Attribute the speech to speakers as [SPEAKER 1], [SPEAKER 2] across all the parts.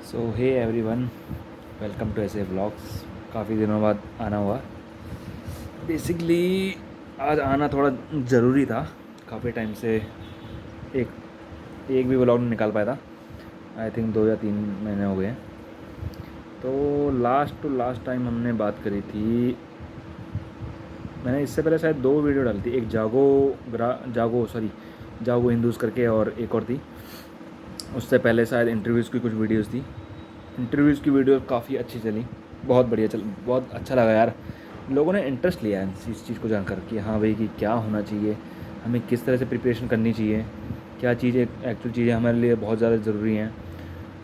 [SPEAKER 1] So hey everyone, welcome to ऐसे vlogs. काफ़ी दिनों बाद आना हुआ। बेसिकली आज आना थोड़ा ज़रूरी था। काफ़ी टाइम से एक एक भी व्लॉग नहीं निकाल पाया था। आई थिंक 2 या 3 महीने हो गए हैं। तो लास्ट टाइम हमने बात करी थी। मैंने इससे पहले शायद 2 वीडियो डाली थी। एक जागो हिंदूज़ करके, और एक और थी। उससे पहले शायद इंटरव्यूज़ की कुछ वीडियोज़ थी। इंटरव्यूज़ की वीडियो काफ़ी अच्छी चली, बहुत बढ़िया बहुत अच्छा लगा यार। लोगों ने इंटरेस्ट लिया है इस चीज़ को जानकर कि हाँ भाई, कि क्या होना चाहिए, हमें किस तरह से प्रिपरेशन करनी चाहिए, क्या चीज़ें एक्चुअल चीज़ें हमारे लिए बहुत ज़्यादा ज़रूरी हैं।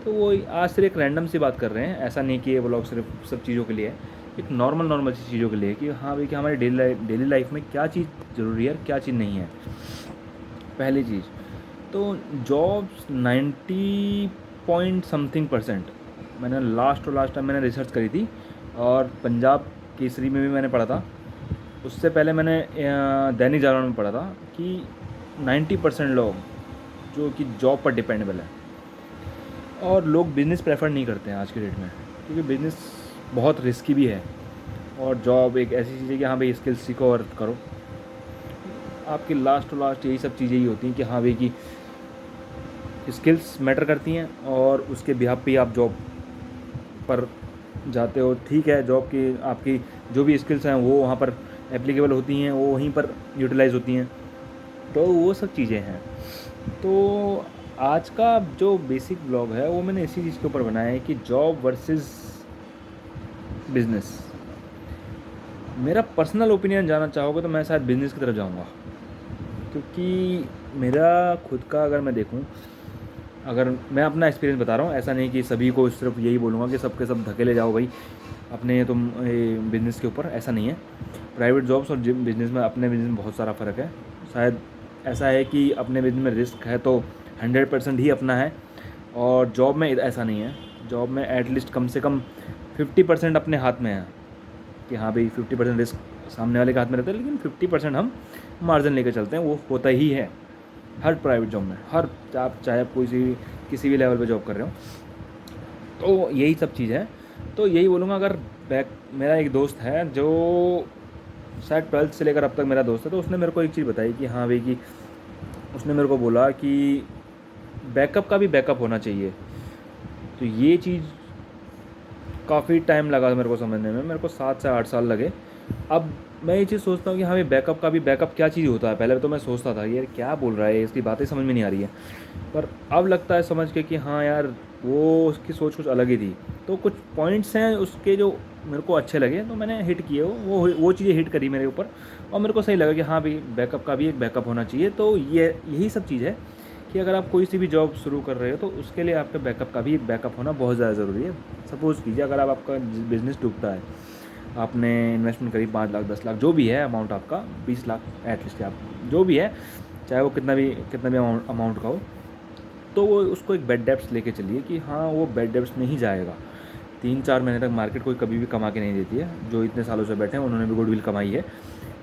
[SPEAKER 1] तो वो आज सिर्फ एक रैंडम सी बात कर रहे हैं। ऐसा नहीं कि ये ब्लॉग सिर्फ सब चीज़ों के लिए है, एक नॉर्मल सी चीज़ों के लिए कि हाँ भाई, कि हमारी डेली लाइफ में क्या चीज़ ज़रूरी है और क्या चीज़ नहीं है। पहली चीज़ तो जॉब्स 90 पॉइंट समथिंग परसेंट, मैंने लास्ट टाइम मैंने रिसर्च करी थी, और पंजाब केसरी में भी मैंने पढ़ा था। उससे पहले मैंने दैनिक जागरण में पढ़ा था कि 90% लोग जो कि जॉब पर डिपेंडेबल है, और लोग बिज़नेस प्रेफर नहीं करते हैं आज के डेट में, क्योंकि बिज़नेस बहुत रिस्की भी है। और जॉब एक ऐसी चीज़ है कि हाँ भाई, स्किल्स सीखो और करो। आपकी लास्ट यही सब चीज़ें ही होती हैं कि हाँ भाई, कि स्किल्स मैटर करती हैं, और उसके बिहाफ पे आप जॉब पर जाते हो। ठीक है, जॉब की आपकी जो भी स्किल्स हैं वो वहाँ पर एप्लीकेबल होती हैं, वो वहीं पर यूटिलाइज़ होती हैं। तो वो सब चीज़ें हैं। तो आज का जो बेसिक ब्लॉग है वो मैंने इसी चीज़ के ऊपर बनाया है कि जॉब वर्सेस बिज़नेस। मेरा पर्सनल ओपिनियन जानना चाहोगे तो मैं शायद बिज़नेस की तरफ जाऊँगा, क्योंकि मेरा खुद का अगर मैं देखूँ, अगर मैं अपना एक्सपीरियंस बता रहा हूँ, ऐसा नहीं कि सभी को सिर्फ यही बोलूँगा कि सबके सब धकेले जाओ भाई अपने तुम बिज़नेस के ऊपर। ऐसा नहीं है। प्राइवेट जॉब्स और बिज़नेस में, अपने बिज़नेस में बहुत सारा फ़र्क है। शायद ऐसा है कि अपने बिज़नेस में रिस्क है तो 100% ही अपना है, और जॉब में ऐसा नहीं है। जॉब में एटलीस्ट कम से कम 50% अपने हाथ में है, कि हाँ भाई 50% रिस्क सामने वाले के हाथ में रहता है, लेकिन 50% हम मार्जिन लेकर चलते हैं। वो होता ही है हर प्राइवेट जॉब में। हर आप चाहे आप किसी भी लेवल पे जॉब कर रहे हो, तो यही सब चीज़ है। तो यही बोलूँगा, अगर मेरा एक दोस्त है जो शायद 12th से लेकर अब तक मेरा दोस्त है, तो उसने मेरे को एक चीज़ बताई कि हाँ भाई, कि उसने मेरे को बोला कि बैकअप का भी बैकअप होना चाहिए। तो ये चीज़ काफ़ी टाइम लगा मेरे को समझने में। मेरे को 7 से 8 साल लगे। अब मैं ये चीज़ सोचता हूँ कि हाँ भाई, बैकअप का भी बैकअप क्या चीज़ होता है। पहले तो मैं सोचता था ये क्या बोल रहा है, इसकी बातें समझ में नहीं आ रही है। पर अब लगता है समझ के कि हाँ यार, वो उसकी सोच कुछ अलग ही थी। तो कुछ पॉइंट्स हैं उसके जो मेरे को अच्छे लगे, तो मैंने हिट किए। वो चीज़ें हिट करी मेरे ऊपर, और मेरे को सही लगा कि हाँ भाई, बैकअप का भी एक बैकअप होना चाहिए। तो यही सब चीज़ है कि अगर आप कोई सी भी जॉब शुरू कर रहे हो, तो उसके लिए आपके बैकअप का भी एक बैकअप होना बहुत ज़्यादा ज़रूरी है। सपोज़ कीजिए, अगर आपका बिज़नेस डूबता है, आपने इन्वेस्टमेंट करी 5 लाख 10 लाख, जो भी है अमाउंट आपका, 20 लाख एटलीस्ट, आप जो भी है, चाहे वो कितना भी अमाउंट का हो, तो वो उसको एक बेड डेप्स लेके चलिए कि हाँ, वो बेड डेप्स में ही जाएगा। 3-4 महीने तक मार्केट कोई कभी भी कमा के नहीं देती है। जो इतने सालों से बैठे हैं, उन्होंने भी गुडविल कमाई है,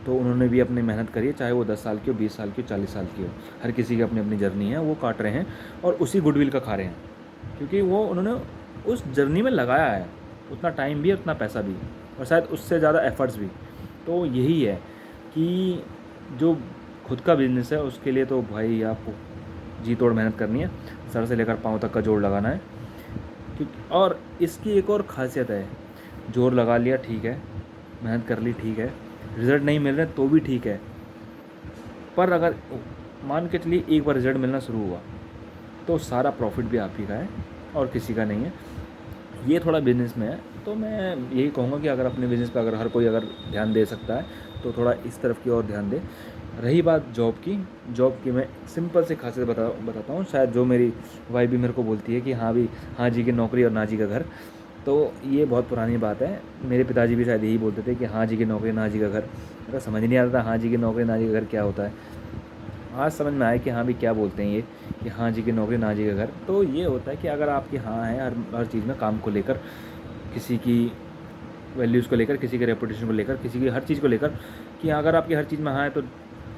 [SPEAKER 1] तो उन्होंने भी अपनी मेहनत करी है, चाहे वो 10 साल की हो, 20 साल की हो, 40 साल की हो। हर किसी की अपनी अपनी जर्नी है, वो काट रहे हैं और उसी गुडविल का खा रहे हैं, क्योंकि वो उन्होंने उस जर्नी में लगाया है उतना टाइम भी, उतना पैसा भी, और शायद उससे ज़्यादा एफर्ट्स भी। तो यही है कि जो खुद का बिज़नेस है उसके लिए तो भाई आपको जी तोड़ मेहनत करनी है, सर से लेकर पाँव तक का जोर लगाना है। क्योंकि और इसकी एक और ख़ासियत है, जोर लगा लिया ठीक है, मेहनत कर ली ठीक है, रिज़ल्ट नहीं मिल रहे तो भी ठीक है, पर अगर मान के चलिए एक बार रिज़ल्ट मिलना शुरू हुआ, तो सारा प्रॉफिट भी आप ही का है और किसी का नहीं है। ये थोड़ा बिज़नेस में है। तो मैं यही कहूँगा कि अगर अपने बिज़नेस पे अगर हर कोई अगर ध्यान दे सकता है, तो थोड़ा इस तरफ की ओर ध्यान दे। रही बात जॉब की मैं सिंपल से खासियत बताता हूँ। शायद जो मेरी वाइफ भी मेरे को बोलती है कि हाँ भी, हाँ जी की नौकरी और ना जी का घर। तो ये बहुत पुरानी बात है। मेरे पिताजी भी शायद यही बोलते थे कि हाँ जी की नौकरी ना जी का घर। मेरा समझ नहीं आता था हाँ जी की नौकरी ना जी का घर क्या होता है। आज समझ में आया कि हाँ भी, क्या बोलते हैं ये, कि हाँ जी की नौकरी ना जी का घर। तो ये होता है कि अगर आपकी हाँ है हर चीज़ में, काम को लेकर, किसी की वैल्यूज़ को लेकर, किसी के रेपुटेशन को लेकर, किसी की हर चीज़ को लेकर, कि अगर आपकी हर चीज़ में हाँ है तो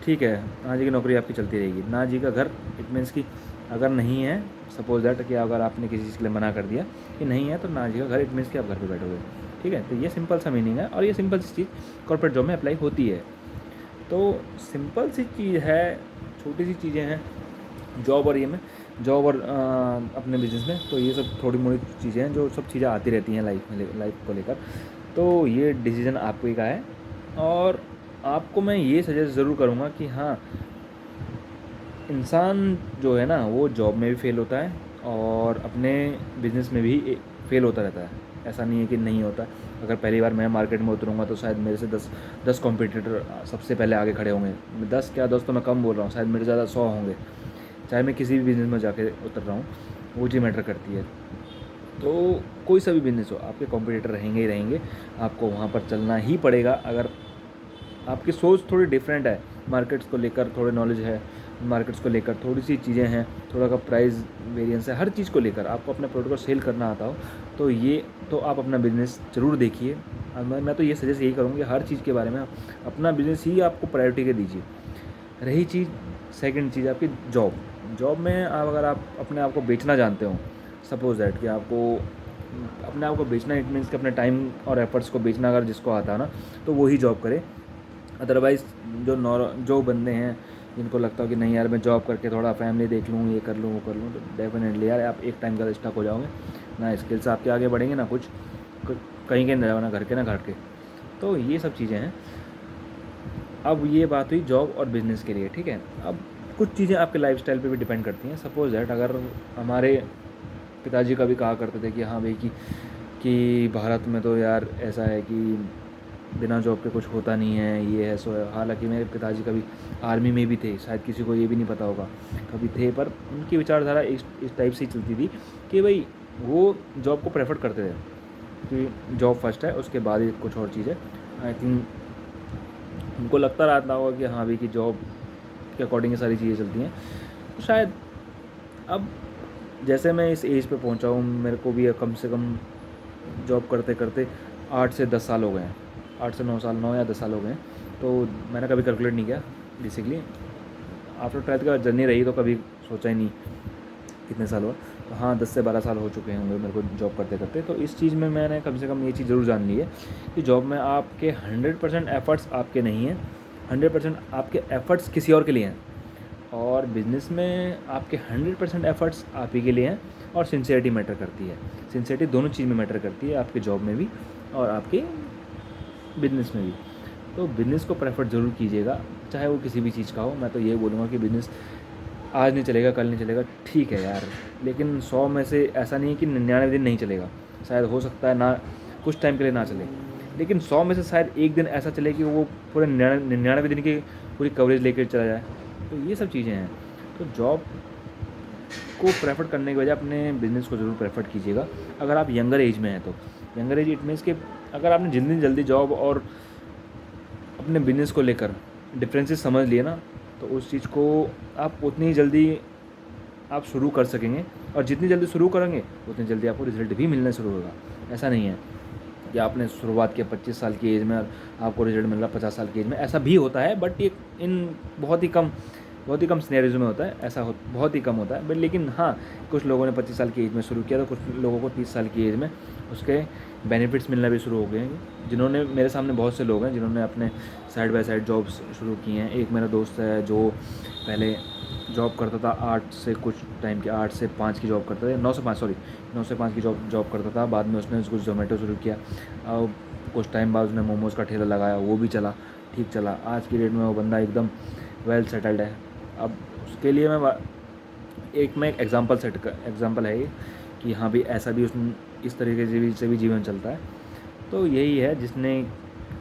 [SPEAKER 1] ठीक है, हाँ जी की नौकरी आपकी चलती रहेगी। ना जी का घर इट मीन्स कि अगर नहीं है, सपोज दैट कि अगर आपने किसी चीज़ के लिए मना कर दिया कि नहीं है तो ना आइएगा घर, इट मीन्स कि आप घर पे बैठोगे, ठीक है। तो ये सिंपल सा मीनिंग है और ये सिंपल सी चीज़ कॉर्पोरेट जॉब में अप्लाई होती है। तो सिंपल सी चीज़ है, छोटी सी चीज़ें हैं जॉब और ये में, जॉब और अपने बिजनेस में। तो ये सब थोड़ी मोड़ी चीज़ें हैं जो सब चीज़ें आती रहती हैं लाइफ को लेकर। तो ये डिसीज़न आपको ही का है और आपको मैं ये सजेस्ट ज़रूर करूँगा कि हाँ, इंसान जो है ना वो जॉब में भी फेल होता है और अपने बिज़नेस में भी फेल होता रहता है। ऐसा नहीं है कि नहीं होता। अगर पहली बार मैं मार्केट में उतरूँगा तो शायद मेरे से 10 कॉम्पिटिटर सबसे पहले आगे खड़े होंगे। 10 क्या, 10 तो मैं कम बोल रहा हूँ, शायद मेरे ज़्यादा 100 होंगे। चाहे मैं किसी भी बिज़नेस में जाके उतर रहा हूँ, वो चीज़ मैटर करती है। तो कोई सा भी बिज़नेस हो, आपके कॉम्पिटिटर रहेंगे ही रहेंगे, आपको वहाँ पर चलना ही पड़ेगा। अगर आपकी सोच थोड़ी डिफरेंट है, मार्केट्स को लेकर थोड़े नॉलेज है, मार्केट्स को लेकर थोड़ी सी चीज़ें हैं, थोड़ा का प्राइस वेरिएंस है, हर चीज़ को लेकर आपको अपने प्रोडक्ट को सेल करना आता हो, तो आप अपना बिज़नेस ज़रूर देखिए। और मैं तो ये सजेस्ट यही करूँगी, हर चीज़ के बारे में अपना बिज़नेस ही आपको प्रायोरिटी के दीजिए। रही चीज़ सेकंड चीज़ आपकी जॉब में अगर आप अपने आप को बेचना जानते हो, सपोज दैट कि आपको अपने आप को बेचना, इट मीन्स कि अपने टाइम और एफर्ट्स को बेचना अगर जिसको आता है ना, तो वही जॉब करे। अदरवाइज़ जो बंदे हैं जिनको लगता हो कि नहीं यार मैं जॉब करके थोड़ा फैमिली देख लूँ, ये कर लूँ, वो कर लूँ, तो डेफिनेटली यार आप एक टाइम का स्टक हो जाओगे। ना स्किल्स आपके आगे बढ़ेंगे, ना कुछ कहीं के ना घर के ना घर के। तो ये सब चीज़ें हैं। अब ये बात हुई जॉब और बिज़नेस के लिए, ठीक है। अब कुछ चीज़ें आपके लाइफस्टाइल पे भी डिपेंड करती हैं। सपोज दैट अगर हमारे पिताजी कभी कहा करते थे कि हाँ भाई कि भारत में तो यार ऐसा है कि बिना जॉब के कुछ होता नहीं है, ये है सो है। हालांकि मेरे पिताजी कभी आर्मी में भी थे, शायद किसी को ये भी नहीं पता होगा, कभी थे, पर उनकी विचारधारा इस टाइप से ही चलती थी कि भाई वो जॉब को प्रेफर करते थे कि जॉब फर्स्ट है, उसके बाद ही कुछ और चीज़ है। आई थिंक उनको लगता रहता होगा कि हाँ भाई कि जॉब के अकॉर्डिंग ये सारी चीज़ें चलती हैं। तो शायद अब जैसे मैं इस एज पे पहुंचा हूँ, मेरे को भी कम से कम जॉब करते करते 8 से 10 साल हो गए हैं, 8 से 9 साल, 9 या 10 साल हो गए हैं। तो मैंने कभी कैलकुलेट नहीं किया बेसिकली, आफ्टर 12th का जर्नी रही तो कभी सोचा ही नहीं कितने साल हुआ। तो हाँ, 10 से 12 साल हो चुके होंगे मेरे को जॉब करते करते। तो इस चीज़ में मैंने कम से कम ये चीज़ ज़रूर जान ली है कि जॉब में आपके 100% एफ़र्ट्स आपके नहीं हैं, 100% आपके एफ़र्ट्स किसी और के लिए हैं। और बिज़नेस में आपके 100% एफ़र्ट्स आप ही के लिए हैं और सिंसियरिटी मैटर करती है। सिंसियरिटी दोनों चीज़ में मैटर करती है, आपके जॉब में भी और आपके बिज़नेस में भी। तो बिज़नेस को प्रेफर ज़रूर कीजिएगा, चाहे वो किसी भी चीज़ का हो। मैं तो ये बोलूँगा कि बिज़नेस आज नहीं चलेगा, कल नहीं चलेगा, ठीक है यार, लेकिन 100 में से ऐसा नहीं है कि 99 दिन नहीं चलेगा। शायद हो सकता है ना, कुछ टाइम के लिए ना चले, लेकिन 100 में से शायद एक दिन ऐसा चले कि वो पूरे 99 दिन की पूरी कवरेज लेकर चला जाए। तो ये सब चीज़ें हैं। तो जॉब को प्रेफर करने की बजाय अपने बिज़नेस को ज़रूर प्रेफर कीजिएगा। अगर आप यंगर एज में हैं तो यंगर एज इट मीन्स कि अगर आपने जितनी जल्दी जॉब और अपने बिज़नेस को लेकर डिफरेंसेस समझ लिए ना, तो उस चीज़ को आप उतनी ही जल्दी आप शुरू कर सकेंगे। और जितनी जल्दी शुरू करेंगे उतनी जल्दी आपको रिज़ल्ट भी मिलना शुरू होगा। ऐसा नहीं है कि आपने शुरुआत किया 25 साल की एज में और आपको रिज़ल्ट मिल रहा 50 साल की एज में। ऐसा भी होता है, बट ये इन बहुत ही कम सिनेरियोज़ में होता है। ऐसा बहुत ही कम होता है। बट लेकिन हाँ, कुछ लोगों ने 25 साल की एज में शुरू किया, तो कुछ लोगों को 30 साल की एज में उसके बेनिफिट्स मिलना भी शुरू हो गए हैं। जिन्होंने, मेरे सामने बहुत से लोग हैं जिन्होंने अपने साइड बाय साइड जॉब्स शुरू की हैं। एक मेरा दोस्त है जो पहले जॉब करता था 8 से कुछ टाइम की, 8 से 5 की जॉब करता था, 9 से 5 की जॉब करता था। बाद में उसने कुछ ज़ोमेटो शुरू किया। अब कुछ टाइम बाद उसने मोमोज़ का ठेला लगाया, वो भी चला, ठीक चला। आज की डेट में वो बंदा एकदम वेल सेटल्ड है। अब उसके लिए मैं एक एग्ज़ाम्पल है ये कि हाँ भी ऐसा भी इस तरीके से भी जीवन चलता है। तो यही है, जिसने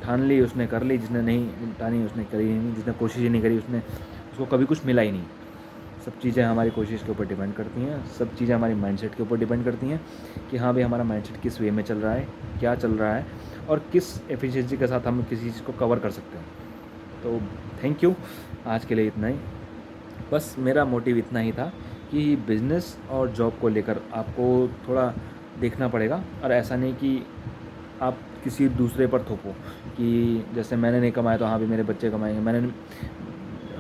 [SPEAKER 1] ठान ली उसने कर ली, जिसने नहीं ठानी उसने करी ही नहीं, जिसने कोशिश ही नहीं करी उसको कभी कुछ मिला ही नहीं। सब चीज़ें हमारी कोशिश के ऊपर डिपेंड करती हैं, सब चीज़ें हमारी माइंडसेट के ऊपर डिपेंड करती हैं कि हाँ भाई हमारा माइंडसेट किस वे में चल रहा है, क्या चल रहा है और किस एफिशिएंसी के साथ हम किसी चीज़ को कवर कर सकते हैं। तो थैंक यू, आज के लिए इतना ही। बस मेरा मोटिव इतना ही था कि बिज़नेस और जॉब को लेकर आपको थोड़ा देखना पड़ेगा। और ऐसा नहीं कि आप किसी दूसरे पर थोपो कि जैसे मैंने नहीं कमाया तो हाँ भी मेरे बच्चे कमाएंगे। मैंने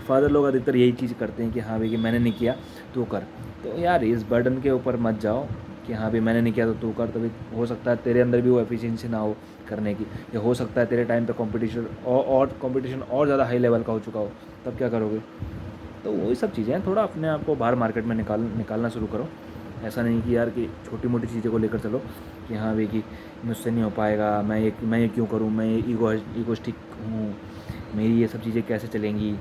[SPEAKER 1] फादर लोग अधिकतर यही चीज़ करते हैं कि हाँ भाई कि मैंने नहीं किया तो कर। तो यार इस बर्डन के ऊपर मत जाओ कि हाँ भाई मैंने नहीं किया तो तू कर, तभी हो सकता है तेरे अंदर भी वो एफिशिएंसी ना हो करने की, या हो सकता है तेरे टाइम पे कंपटीशन और कंपटीशन और ज़्यादा हाई लेवल का हो चुका हो, तब क्या करोगे। तो वही सब चीज़ें हैं, थोड़ा अपने आप को बाहर मार्केट में निकालना शुरू करो। ऐसा नहीं कि यार कि छोटी मोटी चीज़ों को लेकर चलो कि हाँ भाई कि मुझसे नहीं हो पाएगा, मैं ये क्यों करूँ, मैं ईगोइस्टिक हूँ, मेरी ये सब चीज़ें कैसे चलेंगी,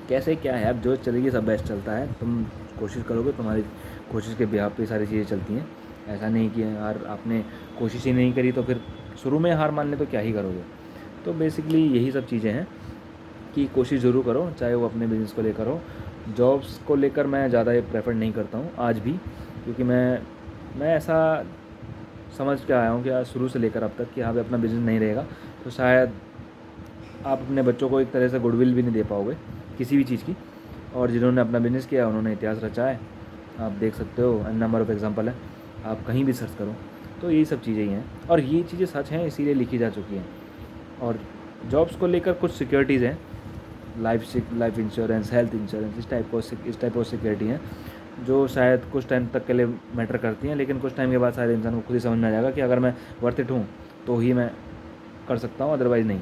[SPEAKER 1] कैसे क्या है, अब जो चलेगी सब बेस्ट चलता है। तुम कोशिश करोगे, तुम्हारी कोशिश के बिहाफ पे सारी चीज़ें चलती हैं। ऐसा नहीं कि यार आपने कोशिश ही नहीं करी तो फिर शुरू में हार मान ले तो क्या ही करोगे। तो बेसिकली यही सब चीज़ें हैं कि कोशिश ज़रूर करो, चाहे वो अपने बिज़नेस को लेकर हो। जॉब्स को लेकर मैं ज़्यादा ये प्रेफर नहीं करता हूँ आज भी, क्योंकि मैं ऐसा समझ के आया हूँ कि आज शुरू से लेकर अब तक कि हाँ भाई अपना बिज़नेस नहीं रहेगा तो शायद आप अपने बच्चों को एक तरह से गुडविल भी नहीं दे पाओगे किसी भी चीज़ की। और जिन्होंने अपना बिज़नेस किया उन्होंने इतिहास रचा है, आप देख सकते हो, नंबर ऑफ़ एग्जांपल है, आप कहीं भी सर्च करो। तो यही सब चीज़ें ही हैं और ये चीज़ें सच हैं इसीलिए लिखी जा चुकी हैं। और जॉब्स को लेकर कुछ सिक्योरिटीज़ हैं, लाइफ इंश्योरेंस, हेल्थ इंश्योरेंस, इस टाइप ऑफ सिक्योरिटी हैं जो शायद कुछ टाइम तक के लिए मैटर करती हैं, लेकिन कुछ टाइम के बाद शायद इंसान को खुद ही समझ में आ जाएगा कि अगर मैं वर्थ इट हूँ तो ही मैं कर सकता हूँ, अदरवाइज़ नहीं।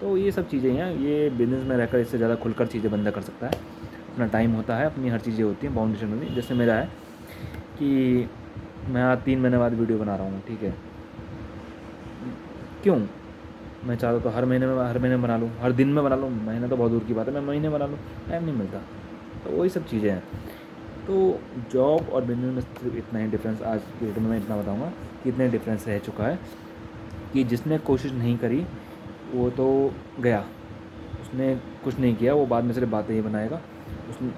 [SPEAKER 1] तो ये सब चीज़ें हैं, ये बिज़नेस में रहकर इससे ज़्यादा खुलकर चीज़ें बंदा कर सकता है। अपना टाइम होता है, अपनी हर चीज़ें होती हैं, बाउंडेशन होती है। जैसे मेरा है कि मैं आज 3 महीने बाद वीडियो बना रहा हूँ, ठीक है, क्यों? मैं चाहता तो हर महीने बना लूँ, हर दिन में बना लूँ, महीना तो बहुत दूर की बात है, मैं महीने बना लूँ, टाइम नहीं मिलता। तो वही सब चीज़ें हैं। तो जॉब और बिजनेस में सिर्फ इतना ही डिफरेंस आज की डेट में मैं इतना बताऊँगा कि इतने डिफरेंस रह चुका है कि जिसने कोशिश नहीं करी वो तो गया, उसने कुछ नहीं किया, वो बाद में सिर्फ बातें ही बनाएगा।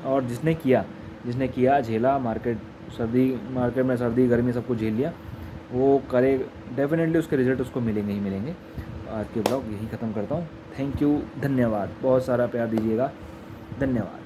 [SPEAKER 1] और जिसने किया झेला, मार्केट में सर्दी गर्मी सब कुछ झेल लिया, वो करे डेफिनेटली उसके रिजल्ट उसको मिलेंगे ही मिलेंगे। आज के ब्लॉग यही ख़त्म करता हूँ। थैंक यू, धन्यवाद, बहुत सारा प्यार दीजिएगा, धन्यवाद।